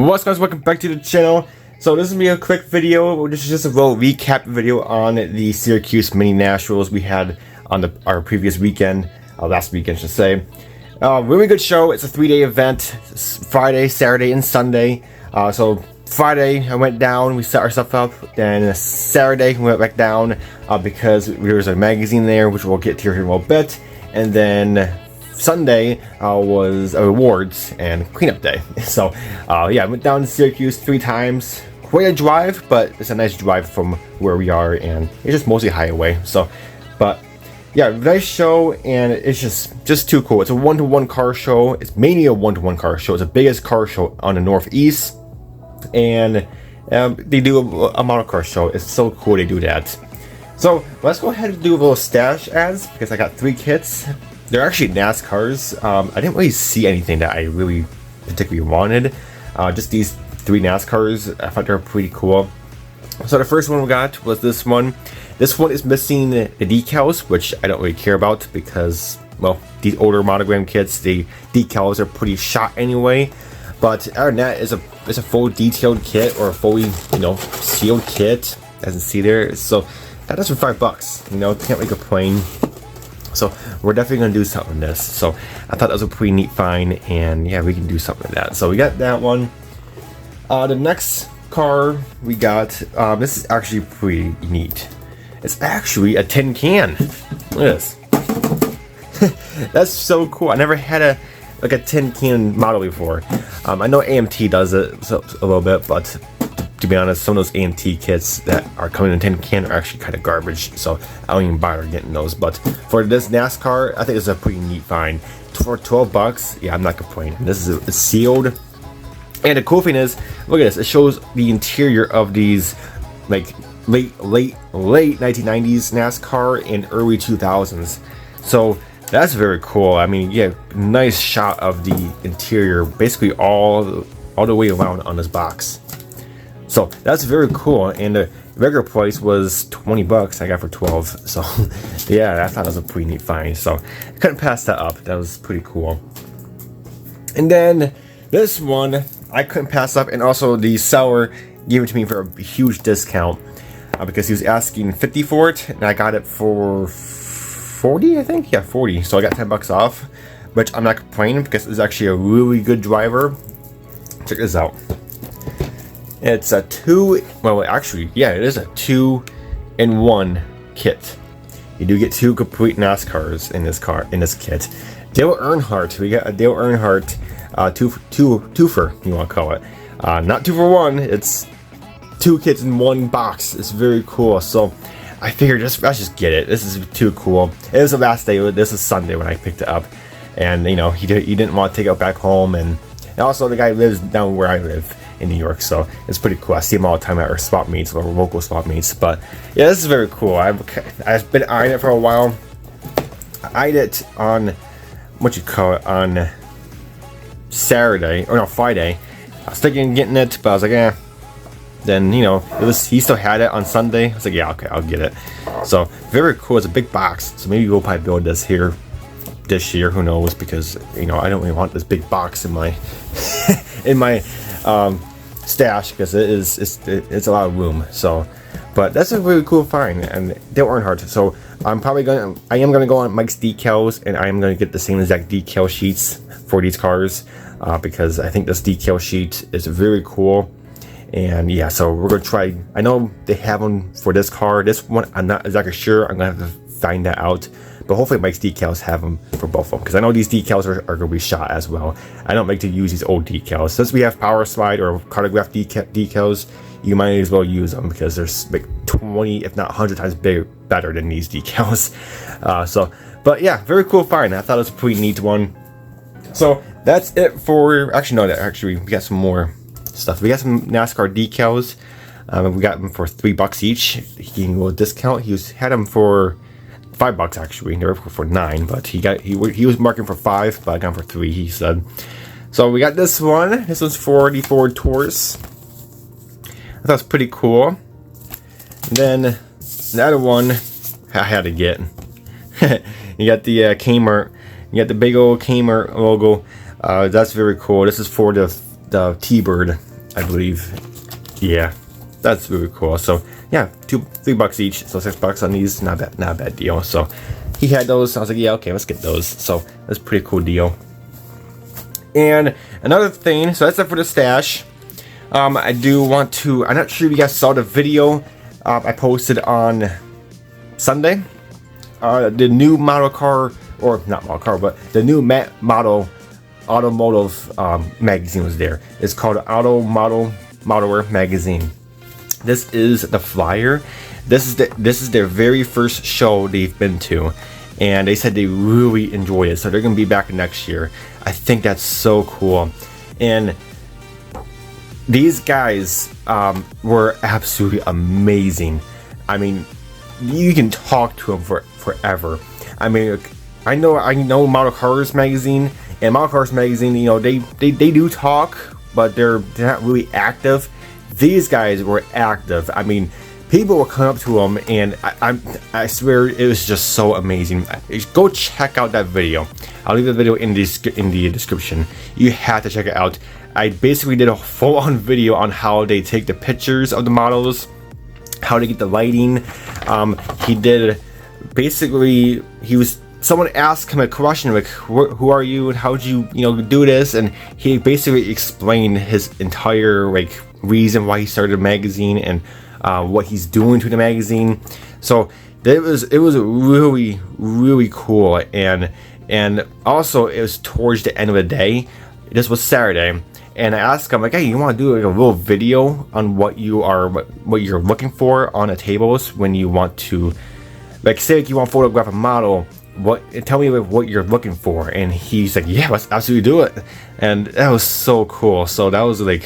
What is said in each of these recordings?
What's guys, welcome back to the channel. So this is gonna be a quick video. This is just a little recap video on the Syracuse mini nationals we had on our previous weekend, last weekend I should say. Really good show. It's a 3-day event. It's Friday, Saturday, and Sunday. So Friday I went down, we set our stuff up. Then Saturday we went back down because there was a magazine there, which we'll get to here in a little bit. And then Sunday was awards and cleanup day. So yeah, I went down to Syracuse 3 times. Quite a drive, but it's a nice drive from where we are, and it's just mostly highway. So, but yeah, nice show, and it's just too cool. It's a one-to-one car show. It's mainly a one-to-one car show. It's the biggest car show on the Northeast, and they do a model car show. It's so cool they do that. So let's go ahead and do a little stash ads because I got 3 kits. They're actually NASCARs. I didn't really see anything that I really particularly wanted. Just these 3 NASCARs. I thought they were pretty cool. So the first one we got was this one. This one is missing the decals, which I don't really care about because, well, these older monogram kits, the decals are pretty shot anyway. But other than that, it's a full detailed kit, or a fully, sealed kit. As you see there. So that does for $5. Can't really complain. So we're definitely going to do something with this. So I thought that was a pretty neat find, and yeah, we can do something with that. So we got that one. The next car we got, this is actually pretty neat. It's actually a tin can. Look at this. That's so cool. I never had a tin can model before. I know AMT does it a little bit, but to be honest, some of those AMT kits that are coming in a tin can are actually kind of garbage, so I don't even bother getting those. But for this NASCAR, I think it's a pretty neat find. For $12, yeah, I'm not complaining. This is it's sealed, and the cool thing is, look at this. It shows the interior of these like late 1990s NASCAR and early 2000s. So that's very cool. I mean, yeah, nice shot of the interior, basically all the way around on this box. So that's very cool, and the regular price was $20. I got for 12. So yeah, I thought that was a pretty neat find. So I couldn't pass that up. That was pretty cool. And then this one I couldn't pass up, and also the seller gave it to me for a huge discount because he was asking $50 for it, and I got it for $40, I think. Yeah, $40. So I got $10 off, which I'm not complaining because it's actually a really good driver. Check this out. It's a it is a 2-in-1 kit. You do get 2 complete NASCARs in this kit. Dale Earnhardt, we got a Dale Earnhardt twofer, you want to call it. Not 2 for 1. It's 2 kits in 1 box. It's very cool. So I figured let's just get it. This is too cool. It was the last day. This is Sunday when I picked it up, and he didn't want to take it back home, and also the guy lives down where I live in New York, so it's pretty cool. I see him all the time at our swap meets, or local swap meets. But yeah, this is very cool. I've been eyeing it for a while. I eyed it on on Saturday, or no, Friday. I was thinking of getting it, but I was like, eh. Then he still had it on Sunday. I was like, yeah, okay, I'll get it. So very cool. It's a big box, so maybe we'll probably build this here this year. Who knows? Because I don't really want this big box in my in my stash, because it's a lot of room. So, but that's a really cool find, and Dale Earnhardt. So I am gonna go on Mike's Decals, and I am gonna get the same exact decal sheets for these cars because I think this decal sheet is very cool. And yeah, so we're gonna try. I know they have them for this car. This one I'm not exactly sure. I'm gonna have to find that out. But hopefully Mike's Decals have them for both of them, because I know these decals are going to be shot as well. I don't like to use these old decals. Since we have power slide or cartograph decals, you might as well use them because they're like 20, if not 100 times better than these decals. But yeah, very cool find. I thought it was a pretty neat one. So that's it for. We got some more stuff. We got some NASCAR decals. We got them for $3 each. He can go a discount. He had them for $5 actually. They were for $9, but he was marking for $5, but I got them for $3. He said. So we got this one. This one's for the Ford Taurus. I thought it was pretty cool. And then the other one I had to get. You got the Kmart. You got the big old Kmart logo. That's very cool. This is for the T-Bird I believe. Yeah, that's really cool. So yeah, $3 each, so $6 on these. Not a bad deal. So he had those. I was like, yeah, okay, let's get those. So that's a pretty cool deal. And another thing, so that's it for the stash. I do want to, I'm not sure if you guys saw the video I posted on Sunday. The new model car, or not model car, but the new model automotive magazine was there. It's called Auto Modeler Magazine. This is the flyer. This is their very first show they've been to, and they said they really enjoyed it, so they're gonna be back next year. I think that's so cool. And these guys were absolutely amazing. I mean, you can talk to them forever. I mean, I know Model Cars magazine, and Model Cars magazine, you know, they do talk, but they're not really active. These guys were active. I mean, people will come up to them, and I swear it was just so amazing. Go check out that video. I'll leave the video in the description. You have to check it out. I basically did a full-on video on how they take the pictures of the models, how to get the lighting. He did basically, someone asked him a question like, who are you and how did you do this, and he basically explained his entire like reason why he started a magazine and what he's doing to the magazine. So it was really cool, and also it was towards the end of the day. This was Saturday, and I asked him like, hey, you want to do like a little video on what you're looking for on the tables when you want to, like, say like you want to photograph a model, tell me what you're looking for. And he's like, yeah, let's absolutely do it. And that was so cool. So that was like,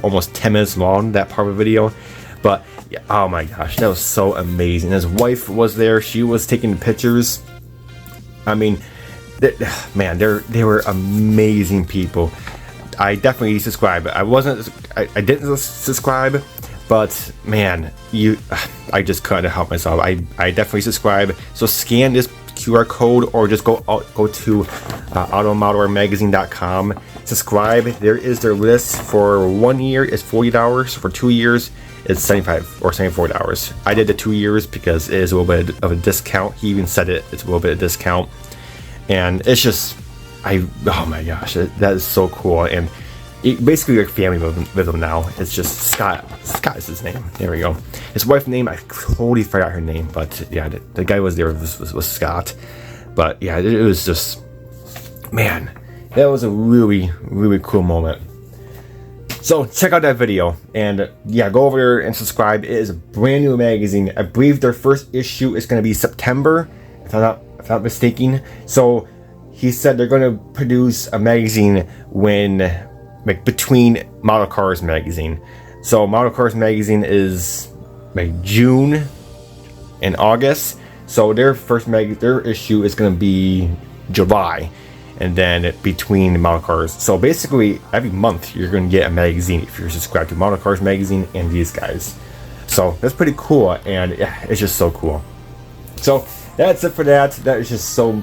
almost 10 minutes long, that part of the video. But yeah, oh my gosh, that was so amazing. His wife was there. She was taking pictures. I mean, man, they were amazing people. I definitely subscribe. I didn't subscribe, but man, I just couldn't help myself. I definitely subscribe. So scan this QR code, or just go to automodelermagazine.com. Subscribe. There is their list. For 1 year is $40. For 2 years it's $75 or $74. I did the 2 years because it is a little bit of a discount. He even said it's a little bit of discount, and it's just, oh my gosh, that is so cool. And basically like family with him now. It's just Scott is his name. There we go. His wife's name, I totally forgot her name, but yeah, the guy was there was Scott. But yeah, it was just, man, that was a really cool moment. So check out that video, and yeah, go over there and subscribe. It is a brand new magazine. I believe their first issue is going to be September, if I'm not mistaken. So he said they're going to produce a magazine like between Model Cars magazine. So Model Cars magazine is like June and August. So their their issue is going to be July, and then between Model Cars. So basically every month you're going to get a magazine if you're subscribed to Model Cars magazine and these guys. So that's pretty cool, and yeah, it's just so cool. So that's it for that. That is just so,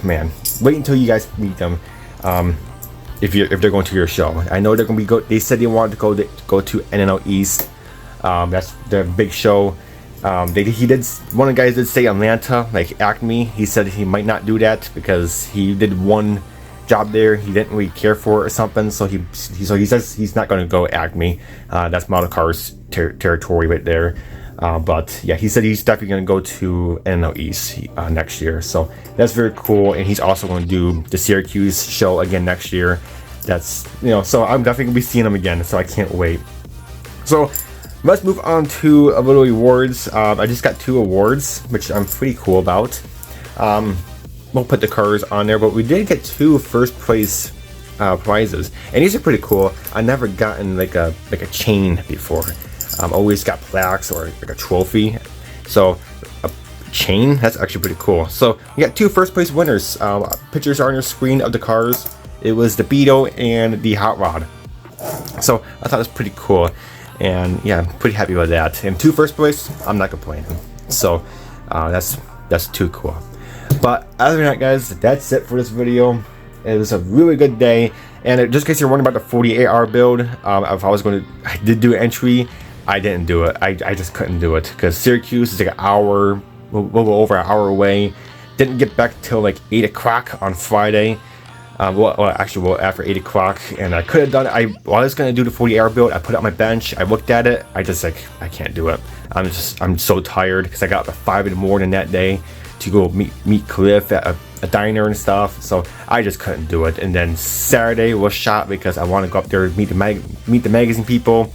man, wait until you guys meet them. If they're going to your show. I know they're going to be they said they wanted to go to N.Y.S. That's their big show. One of the guys did say Atlanta, like Acme. He said he might not do that because he did one job there. He didn't really care for it or something. So he says he's not going to go Acme. That's Model Cars territory right there. But yeah, he said he's definitely going to go to N.Y.S. Next year. So that's very cool. And he's also going to do the Syracuse show again next year. That's, so I'm definitely going to be seeing him again. So I can't wait. So let's move on to a little awards. I just got 2 awards, which I'm pretty cool about. We'll put the cars on there, but we did get 2 first place prizes. And these are pretty cool. I never gotten like a chain before. Always got plaques or like a trophy. So a chain, that's actually pretty cool. So we got 2 first place winners. Pictures are on your screen of the cars. It was the Beetle and the Hot Rod. So I thought it was pretty cool, and yeah, I'm pretty happy with that. And 2 first place, I'm not complaining. So that's too cool. But other than that, guys, that's it for this video. It was a really good day. And just in case you're wondering about the 48-hour build, if I did do an entry, I didn't do it. I just couldn't do it because Syracuse is like an hour, a little over an hour away. Didn't get back till like 8 o'clock on Friday. Well, after 8 o'clock, and I could have done it. I was gonna do the 40-hour build. I put it on my bench. I looked at it. I can't do it. I'm so tired because I got up at 5 in the morning that day to go meet Cliff at a diner and stuff. So I just couldn't do it. And then Saturday was shot because I want to go up there meet the magazine people,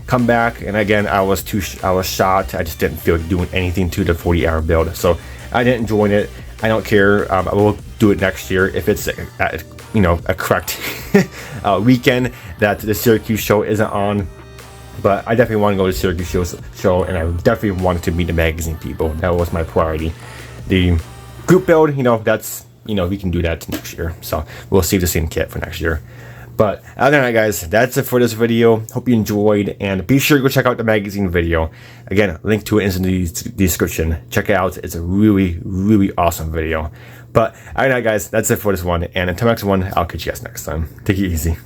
come back, and again I was shot. I just didn't feel like doing anything to the 40-hour build, so I didn't join it. I don't care. I will do it next year if it's a correct weekend that the Syracuse show isn't on. But I definitely want to go to the Syracuse show, and I definitely wanted to meet the magazine people. That was my priority. The group build, that's we can do that next year. So we'll save the same kit for next year. But other than that, guys, that's it for this video. Hope you enjoyed, and be sure to go check out the magazine video. Again, link to it is in the description. Check it out. It's a really, really awesome video. But other than that, guys, that's it for this one. And until next one, I'll catch you guys next time. Take it easy.